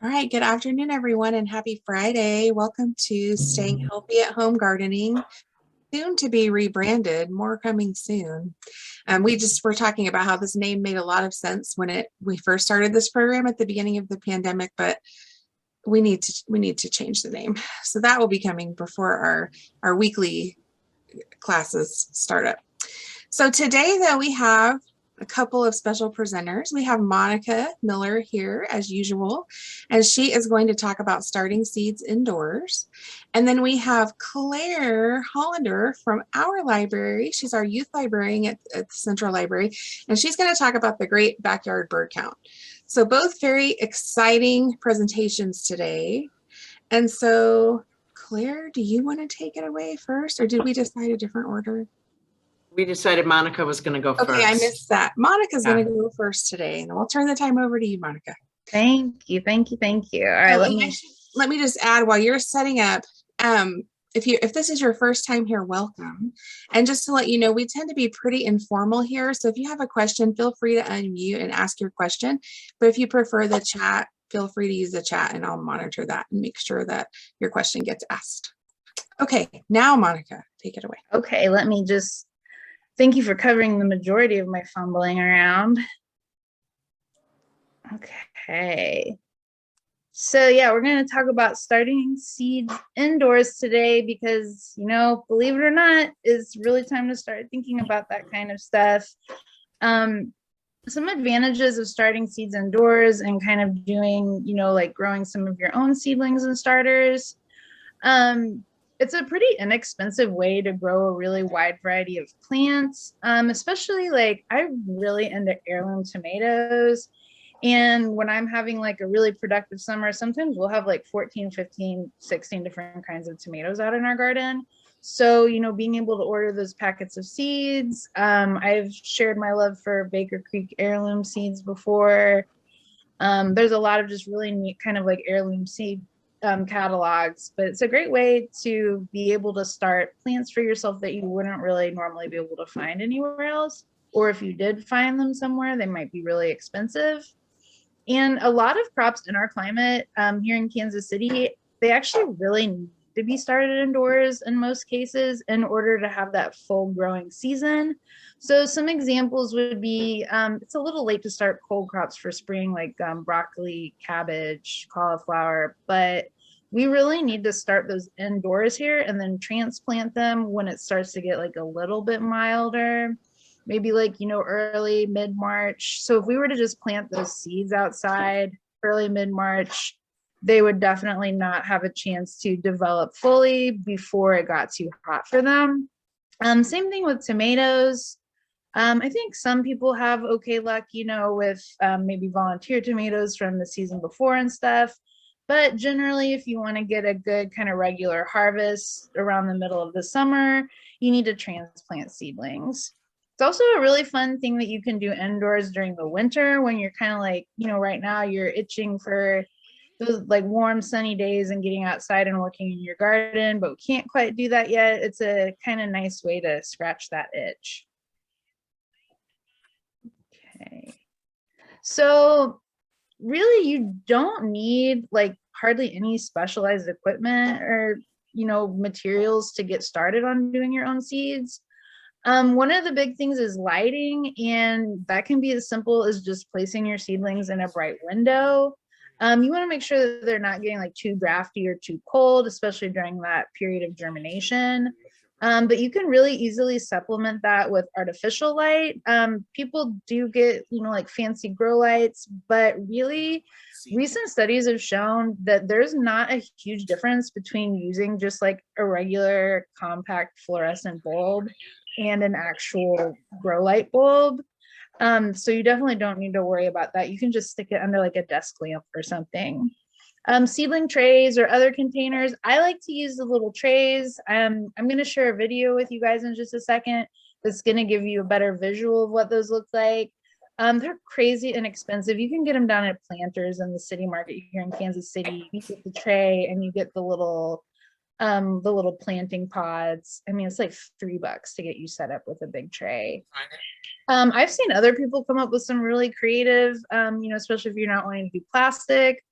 All right, good afternoon, everyone, and happy Friday. Welcome to Staying Healthy at Home Gardening, soon to be rebranded, more coming soon. We just were talking about how this name made a lot of sense when we first started this program at the beginning of the pandemic, but we need to change the name. So that will be coming before our weekly classes start up. So today, though, we have a couple of special presenters. We have Monica Miller here as usual, and she is going to talk about starting seeds indoors. And then we have Claire Hollander from our library. She's our youth librarian at the Central Library, and she's going to talk about the Great Backyard Bird Count. So both very exciting presentations today. And so Claire, do you want to take it away first, or did we decide a different order? We decided Monica was going to go first. Okay, I missed that. Monica's going to go first today, and we'll turn the time over to you, Monica. Thank you. All right, let me just add while you're setting up. If this is your first time here, welcome. And just to let you know, we tend to be pretty informal here. So if you have a question, feel free to unmute and ask your question. But if you prefer the chat, feel free to use the chat, and I'll monitor that and make sure that your question gets asked. Okay, now Monica, take it away. Okay, let me just thank you for covering the majority of my fumbling around. Okay. So yeah, we're going to talk about starting seeds indoors today because, believe it or not, it's really time to start thinking about that kind of stuff. Some advantages of starting seeds indoors and kind of doing, like growing some of your own seedlings and starters. It's a pretty inexpensive way to grow a really wide variety of plants, especially like I'm really into heirloom tomatoes. And when I'm having like a really productive summer, sometimes we'll have like 14, 15, 16 different kinds of tomatoes out in our garden. So, being able to order those packets of seeds. I've shared my love for Baker Creek heirloom seeds before. There's a lot of just really neat kind of like heirloom seed catalogs, but it's a great way to be able to start plants for yourself that you wouldn't really normally be able to find anywhere else. Or if you did find them somewhere, they might be really expensive. And a lot of crops in our climate here in Kansas City, they actually really need to be started indoors in most cases in order to have that full growing season. So some examples would be, it's a little late to start cold crops for spring, like broccoli, cabbage, cauliflower, but we really need to start those indoors here and then transplant them when it starts to get like a little bit milder. Maybe like, early mid-March. So if we were to just plant those seeds outside early mid-March, they would definitely not have a chance to develop fully before it got too hot for them. Same thing with tomatoes. I think some people have okay luck, with maybe volunteer tomatoes from the season before and stuff. But generally, if you want to get a good kind of regular harvest around the middle of the summer, you need to transplant seedlings. It's also a really fun thing that you can do indoors during the winter when you're kind of like, right now you're itching for those like warm sunny days and getting outside and working in your garden, but we can't quite do that yet. It's a kind of nice way to scratch that itch. Okay. So really you don't need like hardly any specialized equipment or, materials to get started on doing your own seeds. One of the big things is lighting, and that can be as simple as just placing your seedlings in a bright window. You want to make sure that they're not getting like too drafty or too cold, especially during that period of germination. But you can really easily supplement that with artificial light. People do get, like fancy grow lights, but really recent studies have shown that there's not a huge difference between using just like a regular compact fluorescent bulb and an actual grow light bulb. So you definitely don't need to worry about that. You can just stick it under like a desk lamp or something. Seedling trays or other containers. I like to use the little trays. I'm going to share a video with you guys in just a second that's going to give you a better visual of what those look like. They're crazy inexpensive. You can get them down at Planters in the city market here in Kansas City. You get the tray and you get the little planting pods. I mean, it's like $3 to get you set up with a big tray. I've seen other people come up with some really creative, especially if you're not wanting to do plastic.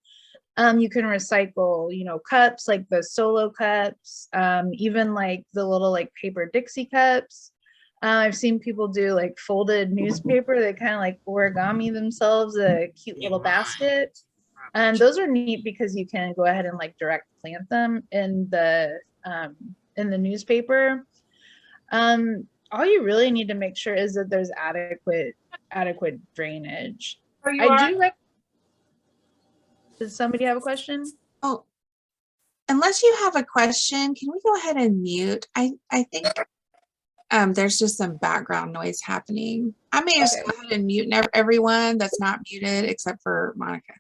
You can recycle, cups like the solo cups, even like the little like paper Dixie cups. I've seen people do like folded newspaper. They kind of like origami themselves a cute little basket. And those are neat because you can go ahead and like direct plant them in the newspaper. All you really need to make sure is that there's adequate drainage. Where you I are? do Does somebody have a question? Oh, unless you have a question, can we go ahead and mute? I think there's just some background noise happening. I may just go ahead and mute everyone that's not muted except for Monica.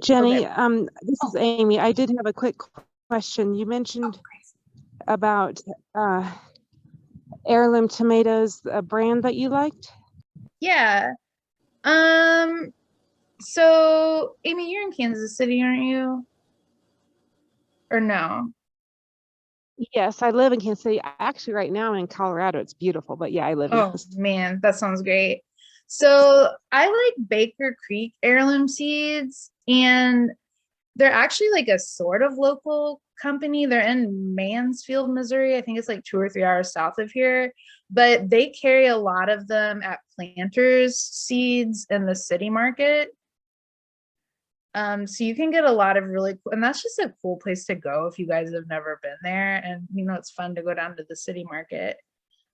Jenny, Okay. this is Amy. I did have a quick question. You mentioned about heirloom tomatoes, a brand that you liked. Yeah. So Amy, you're in Kansas City, aren't you? Or no? Yes, I live in Kansas City. Actually, right now I'm in Colorado. It's beautiful, but yeah, I live in Oh man, that sounds great. So I like Baker Creek heirloom seeds, and they're actually like a sort of local company. They're in Mansfield, Missouri. I think it's like 2 or 3 hours south of here, but they carry a lot of them at Planters Seeds in the city market. So you can get a lot of really cool, and that's just a cool place to go if you guys have never been there. And it's fun to go down to the city market.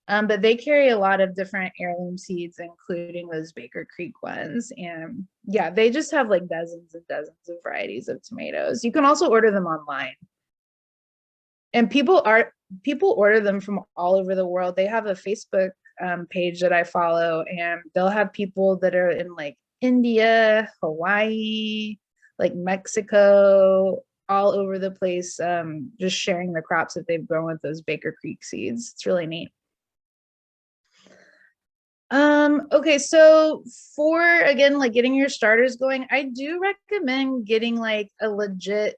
But they carry a lot of different heirloom seeds, including those Baker Creek ones. And yeah, they just have like dozens and dozens of varieties of tomatoes. You can also order them online. And people order them from all over the world. They have a Facebook page that I follow, and they'll have people that are in like India, Hawaii, like Mexico, all over the place, just sharing the crops that they've grown with those Baker Creek seeds. It's really neat. Okay, so for again, like getting your starters going, I do recommend getting like a legit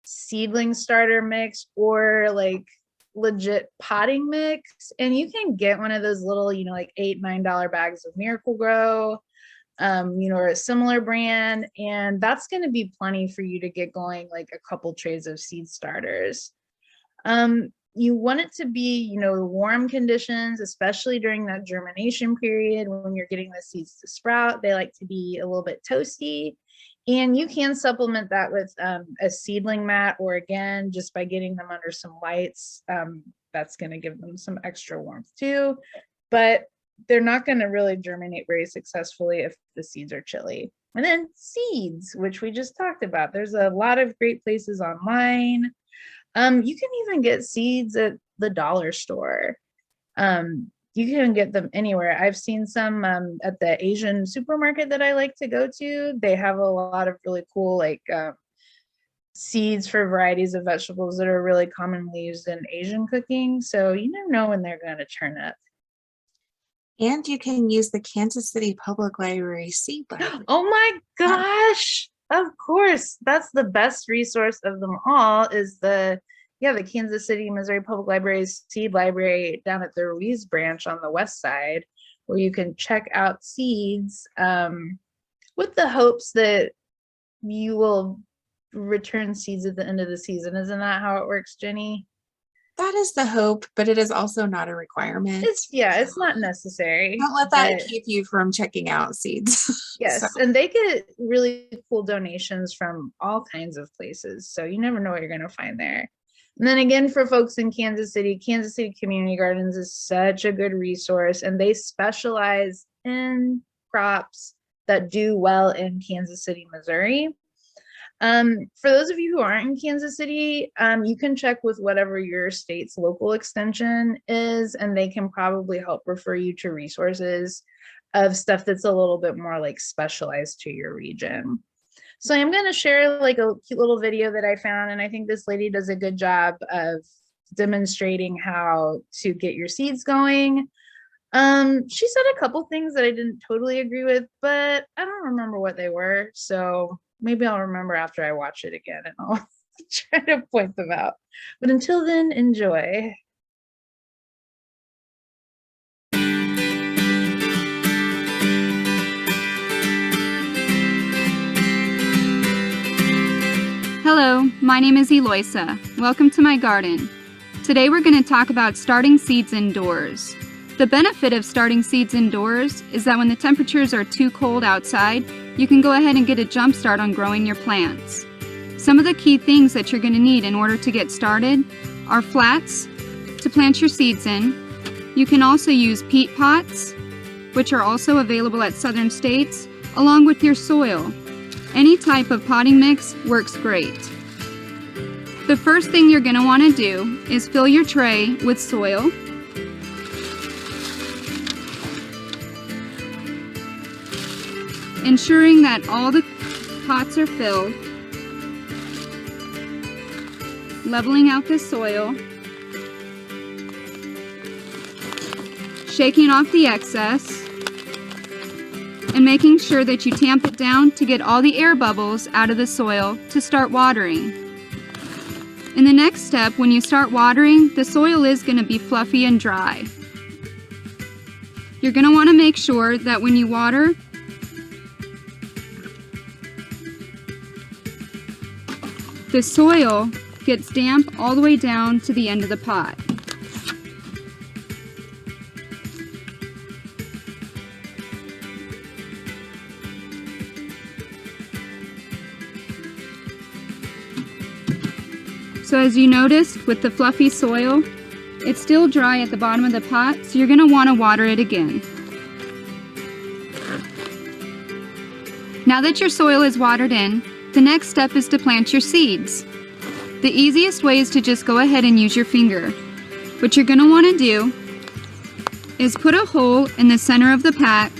seedling starter mix or like legit potting mix. And you can get one of those little, like $8-9 bags of Miracle Grow, or a similar brand, and that's going to be plenty for you to get going like a couple trays of seed starters. You want it to be, warm conditions, especially during that germination period when you're getting the seeds to sprout. They like to be a little bit toasty, and you can supplement that with a seedling mat, or again, just by getting them under some lights. That's going to give them some extra warmth too, but they're not going to really germinate very successfully if the seeds are chilly. And then seeds, which we just talked about. There's a lot of great places online. You can even get seeds at the dollar store. You can get them anywhere. I've seen some at the Asian supermarket that I like to go to. They have a lot of really cool like seeds for varieties of vegetables that are really commonly used in Asian cooking. So you never know when they're going to turn up. And you can use the Kansas City Public Library seed library. Oh my gosh. Of course. That's the best resource of them all is the Kansas City, Missouri Public Library's seed library down at the Ruiz branch on the west side, where you can check out seeds with the hopes that you will return seeds at the end of the season. Isn't that how it works, Jenny? That is the hope, but it is also not a requirement. It's not necessary. Don't let that keep you from checking out seeds. Yes, so. And they get really cool donations from all kinds of places. So you never know what you're going to find there. And then again, for folks in Kansas City Community Gardens is such a good resource, and they specialize in crops that do well in Kansas City, Missouri. For those of you who aren't in Kansas City, you can check with whatever your state's local extension is, and they can probably help refer you to resources of stuff that's a little bit more like specialized to your region. So I'm going to share like a cute little video that I found, and I think this lady does a good job of demonstrating how to get your seeds going. She said a couple things that I didn't totally agree with, but I don't remember what they were. So maybe I'll remember after I watch it again and I'll try to point them out. But until then, enjoy. Hello, my name is Eloisa. Welcome to my garden. Today we're going to talk about starting seeds indoors. The benefit of starting seeds indoors is that when the temperatures are too cold outside, you can go ahead and get a jump start on growing your plants. Some of the key things that you're going to need in order to get started are flats to plant your seeds in. You can also use peat pots, which are also available at southern states, along with your soil. Any type of potting mix works great. The first thing you're going to want to do is fill your tray with soil. Ensuring that all the pots are filled. Leveling out the soil. Shaking off the excess. And making sure that you tamp it down to get all the air bubbles out of the soil to start watering. In the next step, when you start watering, the soil is going to be fluffy and dry. You're going to want to make sure that when you water, the soil gets damp all the way down to the end of the pot. So as you noticed with the fluffy soil, it's still dry at the bottom of the pot, so you're going to want to water it again. Now that your soil is watered in, the next step is to plant your seeds. The easiest way is to just go ahead and use your finger. What you're going to want to do is put a hole in the center of the pack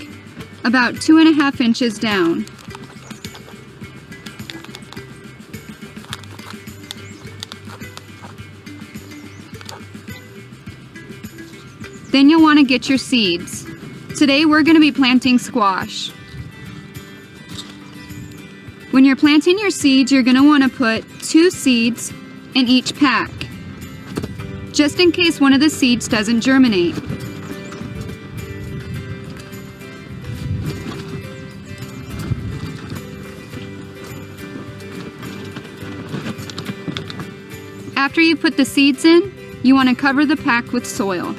about 2.5 inches down. Then you'll want to get your seeds. Today we're going to be planting squash. When you're planting your seeds, you're going to want to put 2 seeds in each pack, just in case one of the seeds doesn't germinate. After you put the seeds in, you want to cover the pack with soil.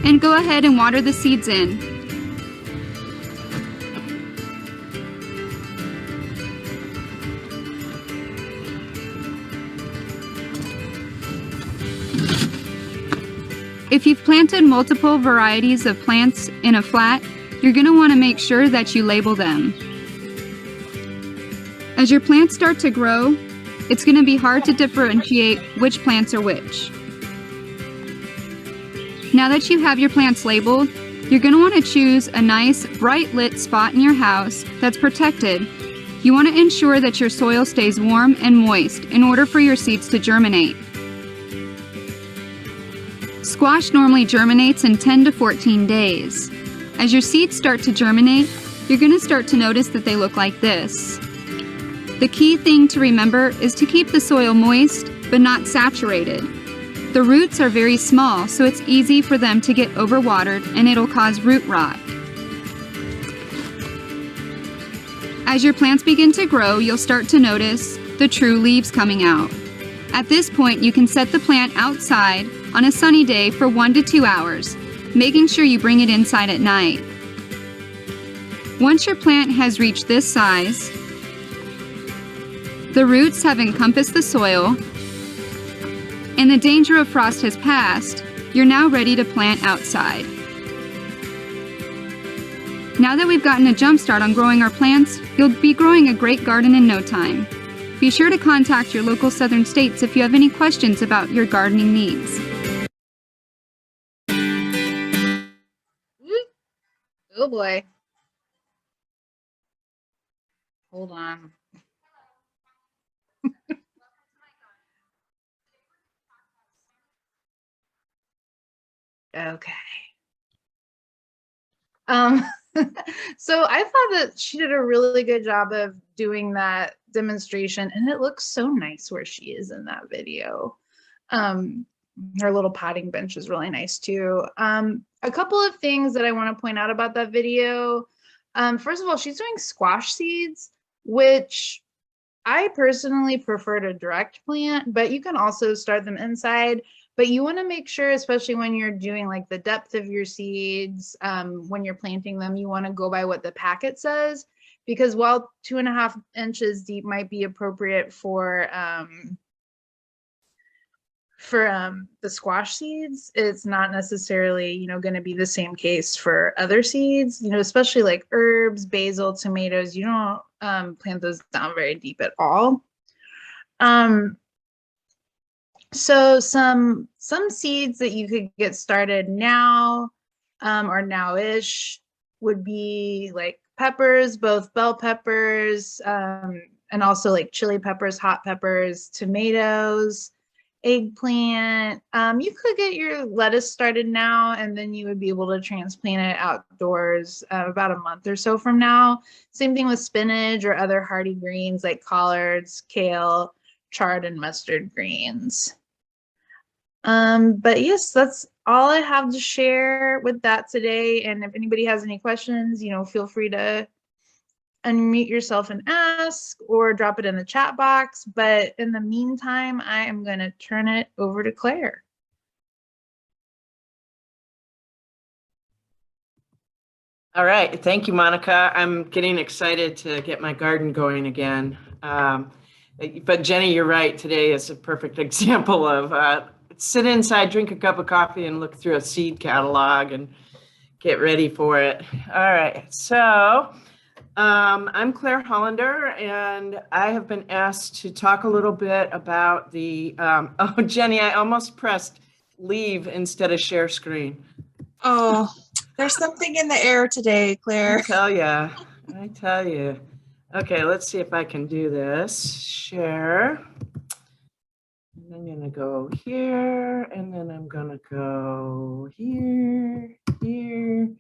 And go ahead and water the seeds in. If you've planted multiple varieties of plants in a flat, you're going to want to make sure that you label them. As your plants start to grow, it's going to be hard to differentiate which plants are which. Now that you have your plants labeled, you're going to want to choose a nice, bright lit spot in your house that's protected. You want to ensure that your soil stays warm and moist in order for your seeds to germinate. Squash normally germinates in 10 to 14 days. As your seeds start to germinate, you're going to start to notice that they look like this. The key thing to remember is to keep the soil moist but not saturated. The roots are very small, so it's easy for them to get overwatered and it'll cause root rot. As your plants begin to grow, you'll start to notice the true leaves coming out. At this point, you can set the plant outside on a sunny day for 1 to 2 hours, making sure you bring it inside at night. Once your plant has reached this size, the roots have encompassed the soil, and the danger of frost has passed, you're now ready to plant outside. Now that we've gotten a jump start on growing our plants, you'll be growing a great garden in no time. Be sure to contact your local southern states if you have any questions about your gardening needs. Oh boy. Hold on. Okay. So I thought that she did a really good job of doing that demonstration, and it looks so nice where she is in that video. her little potting bench is really nice too. A couple of things that I want to point out about that video. First of all, she's doing squash seeds, which I personally prefer to direct plant, but you can also start them inside. But you want to make sure, especially when you're doing like the depth of your seeds, when you're planting them, you want to go by what the packet says, because while 2.5 inches deep might be appropriate for the squash seeds, it's not necessarily, you know, going to be the same case for other seeds, you know, especially like herbs, basil, tomatoes. You don't plant those down very deep at all. So some seeds that you could get started now, or now-ish, would be like peppers, both bell peppers, and also like chili peppers, hot peppers, tomatoes, eggplant. You could get your lettuce started now, and then you would be able to transplant it outdoors about a month or so from now. Same thing with spinach or other hardy greens like collards, kale, chard, and mustard greens. But yes, that's all I have to share with that today. And if anybody has any questions, you know, feel free to unmute yourself and ask, or drop it in the chat box. But in the meantime, I am going to turn it over to Claire. All right. Thank you, Monica. I'm getting excited to get my garden going again. But Jenny, you're right. Today is a perfect example of sit inside, drink a cup of coffee, and look through a seed catalog and get ready for it. All right. So I'm Claire Hollander, and I have been asked to talk a little bit about the, oh, Jenny, I almost pressed leave instead of share screen. Oh, there's something in the air today, Claire. I tell you. Okay, let's see if I can do this. Share. And I'm gonna go here, and then I'm gonna go here, here.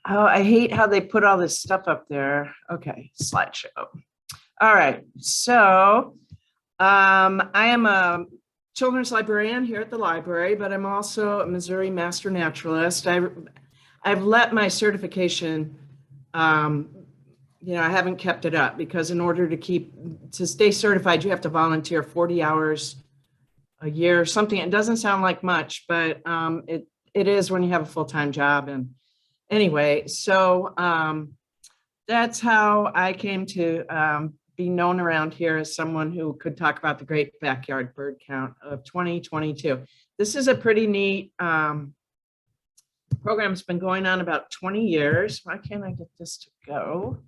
Oh, I hate how they put all this stuff up there. Okay, slideshow. All right, so I am a children's librarian here at the library, but I'm also a Missouri Master Naturalist. I've let my certification, you know, I haven't kept it up, because in order to stay certified, you have to volunteer 40 hours a year or something. It doesn't sound like much, but it is when you have a full-time job. And anyway, so that's how I came to be known around here as someone who could talk about the great backyard bird count of 2022. This is a pretty neat program. It's been going on about 20 years. Why can't I get this to go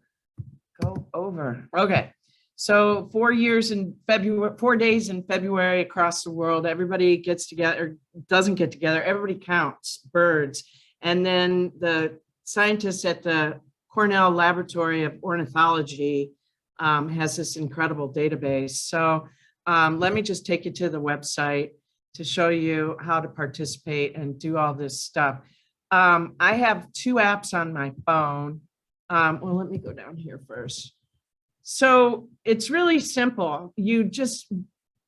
over? Okay. So 4 years in February, 4 days in February across the world, everybody gets together, doesn't get together, everybody counts birds. And then the scientists at the Cornell Laboratory of Ornithology has this incredible database. So let me just take you to the website to show you how to participate and do all this stuff. I have 2 apps on my phone. Well, let me go down here first. So it's really simple. You just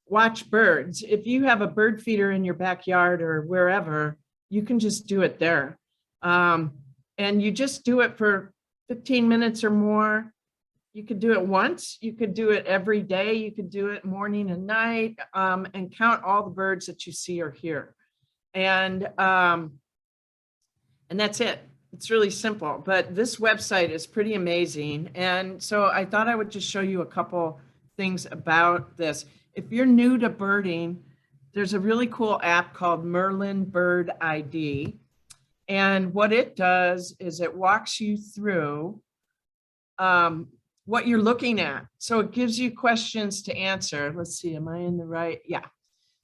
watch birds. If you have a bird feeder in your backyard or wherever, you can just do it there. And you just do it for 15 minutes or more. You could do it once. You could do it every day. You could do it morning and night, and count all the birds that you see or hear. And that's it. It's really simple, but this website is pretty amazing. And so I thought I would just show you a couple things about this. If you're new to birding, there's a really cool app called Merlin Bird Id. And what it does is it walks you through what you're looking at. So it gives you questions to answer. Let's see, am I in the right? Yeah.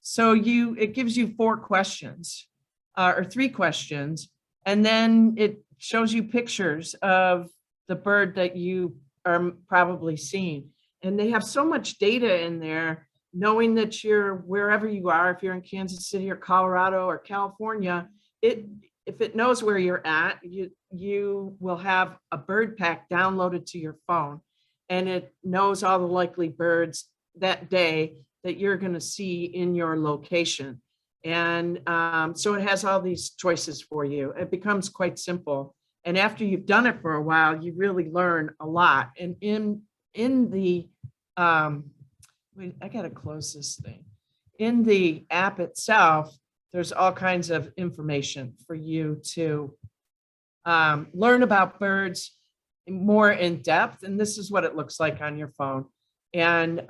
So it gives you 4 questions or 3 questions. And then it shows you pictures of the bird that you are probably seeing. And they have so much data in there, knowing that you're wherever you are, if you're in Kansas City or Colorado or California, if it knows where you're at, you will have a bird pack downloaded to your phone. And it knows all the likely birds that day that you're going to see in your location. And so it has all these choices for you. It becomes quite simple. And after you've done it for a while, you really learn a lot. And in the, wait, I gotta close this thing. In the app itself, there's all kinds of information for you to learn about birds more in depth. And this is what it looks like on your phone. And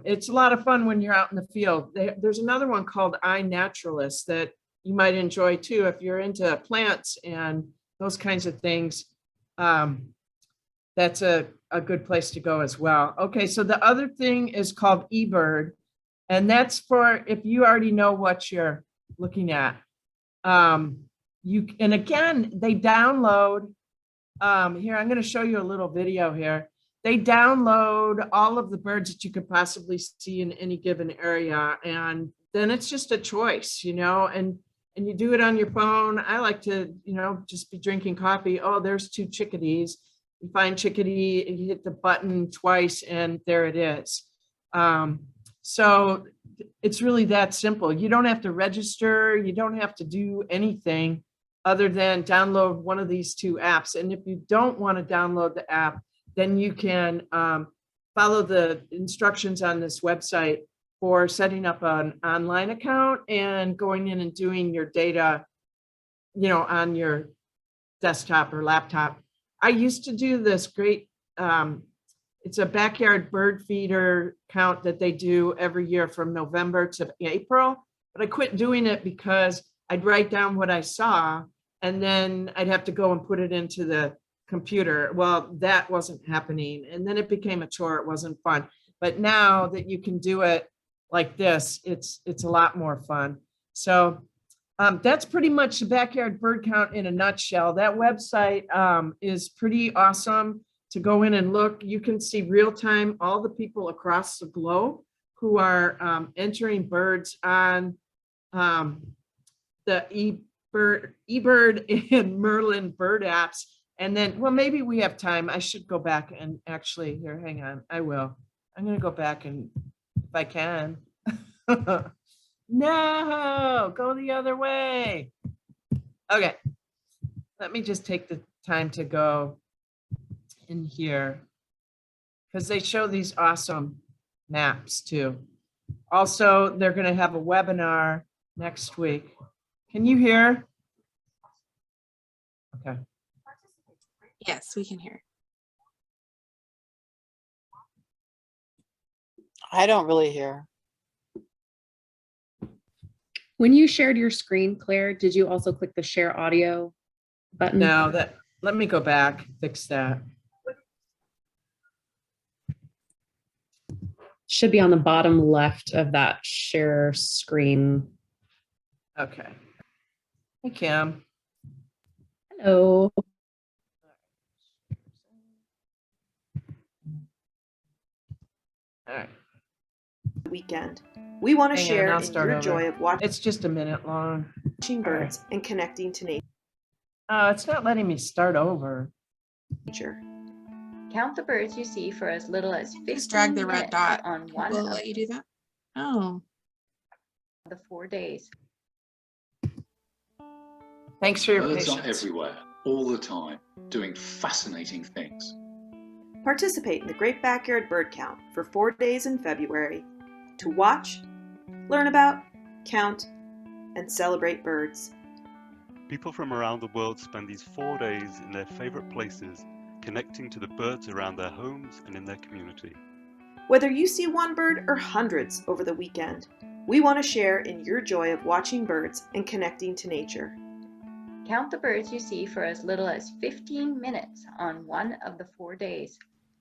it's a lot of fun when you're out in the field. There's another one called iNaturalist that you might enjoy too if you're into plants and those kinds of things. That's a good place to go as well. Okay, so the other thing is called eBird, and that's for if you already know what you're looking at. And again, they download. Here, I'm going to show you a little video here. They download all of the birds that you could possibly see in any given area. And then it's just a choice, and you do it on your phone. I like to, just be drinking coffee. Oh, there's 2 chickadees. You find chickadee, and you hit the button twice, and there it is. So it's really that simple. You don't have to register. You don't have to do anything other than download one of these 2 apps. And if you don't want to download the app, then you can follow the instructions on this website for setting up an online account and going in and doing your data, on your desktop or laptop. I used to do this great, it's a backyard bird feeder count that they do every year from November to April, but I quit doing it because I'd write down what I saw and then I'd have to go and put it into the computer. Well, that wasn't happening. And then it became a chore. It wasn't fun. But now that you can do it like this, it's a lot more fun. So that's pretty much the backyard bird count in a nutshell. That website is pretty awesome to go in and look. You can see real time all the people across the globe who are entering birds on the eBird and Merlin Bird apps. And then, well, maybe we have time. I should go back and actually, here, hang on. I will. I'm going to go back and if I can. No, go the other way. Okay. Let me just take the time to go in here because they show these awesome maps too. Also, they're going to have a webinar next week. Can you hear? Okay. Yes, we can hear. I don't really hear. When you shared your screen, Claire, did you also click the share audio button? No, let me go back, fix that. Should be on the bottom left of that share screen. Okay. Hey, Kim. Hello. All right. Weekend. We want to Hang on, share I'll in start your over. joy of It's just a minute long. watching birds and connecting to It's not letting me start over. nature. Count the birds you see for as little as 15 Just drag the red minutes dot. on one Will it of let you do that? Oh, the 4 days. Thanks for your Birds are patience. everywhere, all the time, doing fascinating things. Participate in the Great Backyard Bird Count for 4 days in February to watch, learn about, count, and celebrate birds. People from around the world spend these 4 days in their favorite places, connecting to the birds around their homes and in their community. Whether you see one bird or hundreds over the weekend, we want to share in your joy of watching birds and connecting to nature. Count the birds you see for as little as 15 minutes on one of the 4 days.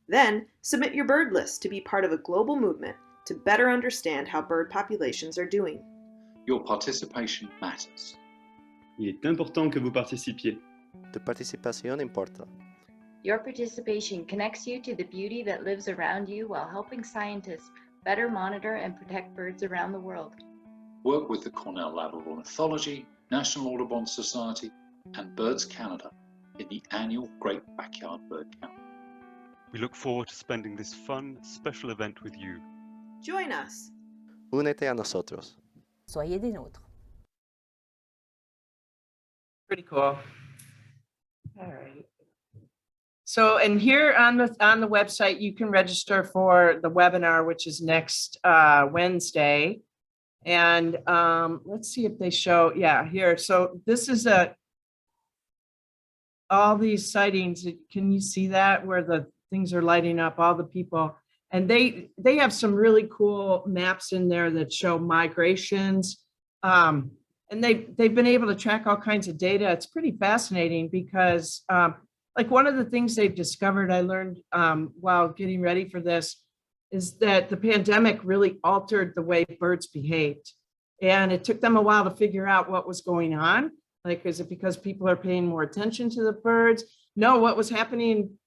Then, submit your bird list to be part of a global movement to better understand how bird populations are doing. Your participation matters. Il est important que vous participiez. Tu participación importa. Your participation connects you to the beauty that lives around you while helping scientists better monitor and protect birds around the world. Work with the Cornell Lab of Ornithology, National Audubon Society, and Birds Canada in the annual Great Backyard Bird Count. We look forward to spending this fun, special event with you. Join us! Únete a nosotros. Soyez des nôtres. Pretty cool. All right. So, and here on the website, you can register for the webinar, which is next Wednesday. And let's see if they show, yeah, here. So this is all these sightings. Can you see that where the things are lighting up, all the people? And they have some really cool maps in there that show migrations. And they've been able to track all kinds of data. It's pretty fascinating because like one of the things they've discovered, I learned while getting ready for this, is that the pandemic really altered the way birds behaved. And it took them a while to figure out what was going on. Like, is it because people are paying more attention to the birds? No, what was happening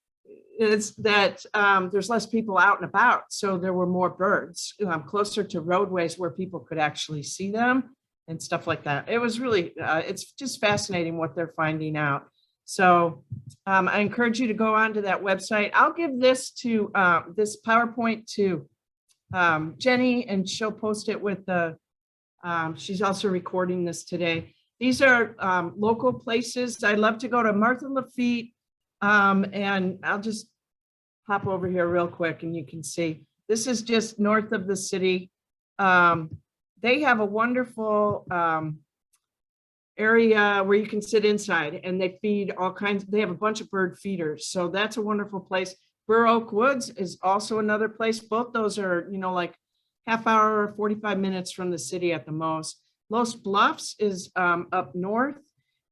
is that there's less people out and about. So there were more birds closer to roadways where people could actually see them and stuff like that. It was really, it's just fascinating what they're finding out. So I encourage you to go onto that website. I'll give this to this PowerPoint to Jenny, and she'll post it with the, she's also recording this today. These are local places. I love to go to Martha Lafitte, and I'll just hop over here real quick and you can see. This is just north of the city. They have a wonderful area where you can sit inside, and they feed all kinds. They have a bunch of bird feeders, so that's a wonderful place. Burr Oak Woods is also another place. Both those are, you know, like half hour or 45 minutes from the city at the most. Los Bluffs is up north,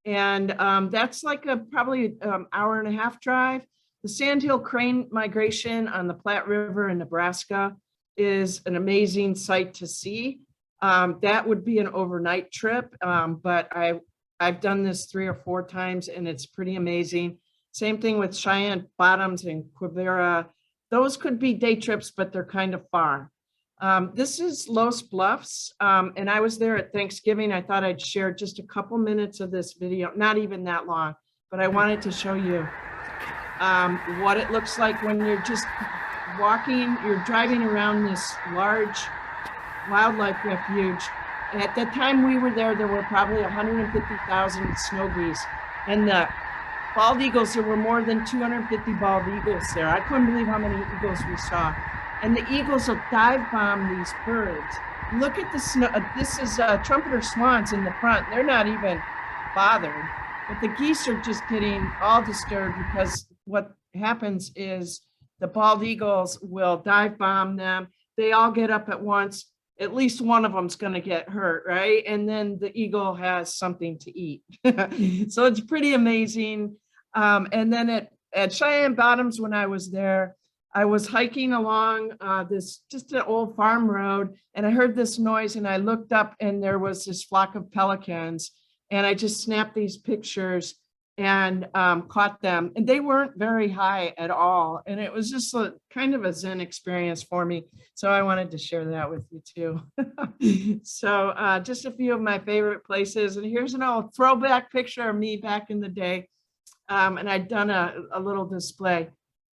and that's like a probably hour and a half drive. The Sandhill Crane Migration on the Platte River in Nebraska is an amazing sight to see. That would be an overnight trip, but I've done this 3 or 4 times and it's pretty amazing. Same thing with Cheyenne Bottoms and Quivira. Those could be day trips, but they're kind of far. This is Los Bluffs, and I was there at Thanksgiving. I thought I'd share just a couple minutes of this video, not even that long, but I wanted to show you what it looks like when you're just walking, you're driving around this large wildlife refuge. At the time we were there, there were probably 150,000 snow geese, and the bald eagles, there were more than 250 bald eagles there. I couldn't believe how many eagles we saw. And the eagles will dive bomb these birds. Look at the snow. This is trumpeter swans in the front. They're not even bothered, but the geese are just getting all disturbed because what happens is the bald eagles will dive bomb them. They all get up at once. At least one of them's going to get hurt, right? And then the eagle has something to eat. So it's pretty amazing. And then at Cheyenne Bottoms, when I was there, I was hiking along this just an old farm road, and I heard this noise, and I looked up, and there was this flock of pelicans, and I just snapped these pictures and caught them, and they weren't very high at all, and it was just a kind of a Zen experience for me. So I wanted to share that with you too. So just a few of my favorite places, and here's an old throwback picture of me back in the day, and I'd done a little display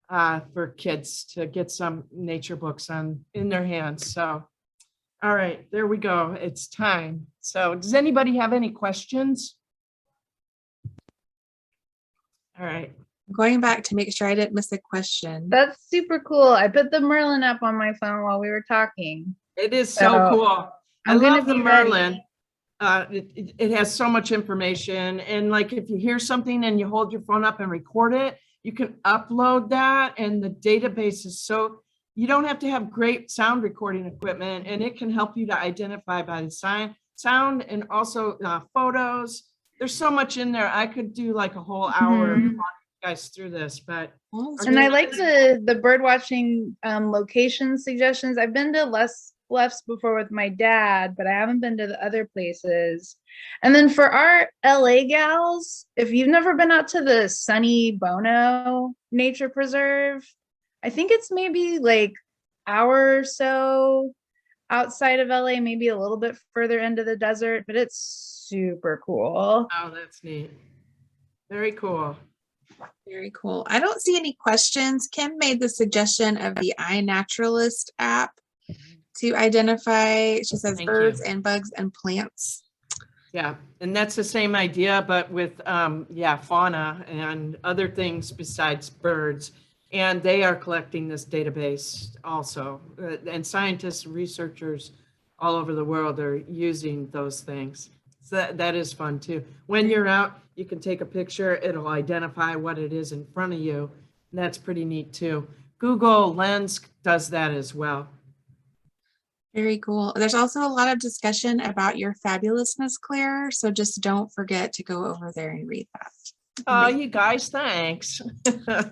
for kids to get some nature books in their hands. So, all right, there we go. It's time. So does anybody have any questions? All right. Going back to make sure I didn't miss a question. That's super cool. I put the Merlin app on my phone while we were talking. It is so cool. I love the Merlin. Ready. It has so much information. And like if you hear something and you hold your phone up and record it, you can upload that, and the database is so, you don't have to have great sound recording equipment, and it can help you to identify by the sound and also photos. There's so much in there. I could do like a whole hour walking you guys through this, but. And I like the bird watching location suggestions. I've been to Les Bluffs before with my dad, but I haven't been to the other places. And then for our LA gals, if you've never been out to the Sunny Bono Nature Preserve, I think it's maybe like hour or so outside of LA, maybe a little bit further into the desert, but it's super cool. Oh, that's neat. Very cool. Very cool. I don't see any questions. Kim made the suggestion of the iNaturalist app to identify, she says, birds and bugs and plants. Yeah, and that's the same idea, but with, fauna and other things besides birds. And they are collecting this database also. And scientists and researchers all over the world are using those things. So that is fun too. When you're out, you can take a picture. It'll identify what it is in front of you. And that's pretty neat too. Google Lens does that as well. Very cool. There's also a lot of discussion about your fabulousness, Claire. So just don't forget to go over there and read that. Oh, you guys, thanks.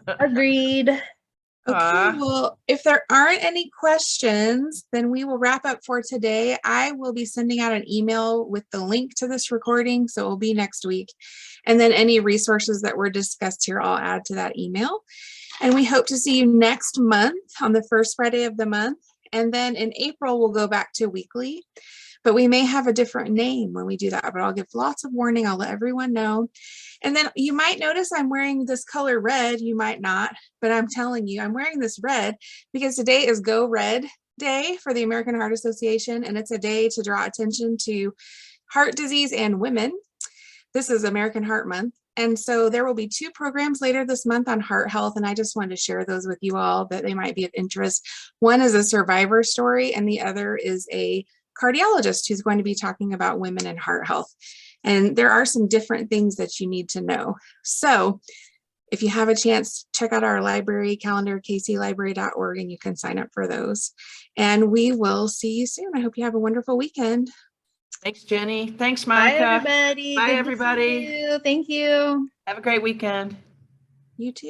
Agreed. Okay, well, if there aren't any questions, then we will wrap up for today. I will be sending out an email with the link to this recording, so it will be next week. And then any resources that were discussed here, I'll add to that email. And we hope to see you next month on the first Friday of the month. And then in April, we'll go back to weekly. But we may have a different name when we do that, but I'll give lots of warning. I'll let everyone know. And then you might notice I'm wearing this color red. You might not, but I'm telling you, I'm wearing this red because today is Go Red Day for the American Heart Association. And it's a day to draw attention to heart disease and women. This is American Heart Month. And so there will be 2 programs later this month on heart health. And I just wanted to share those with you all that they might be of interest. One is a survivor story and the other is a cardiologist who's going to be talking about women and heart health. And there are some different things that you need to know. So if you have a chance, check out our library calendar, kclibrary.org, and you can sign up for those. And we will see you soon. I hope you have a wonderful weekend. Thanks, Jenny. Thanks, Monica. Bye, everybody. Bye, Good to see everybody. you. Thank you. Have a great weekend. You too.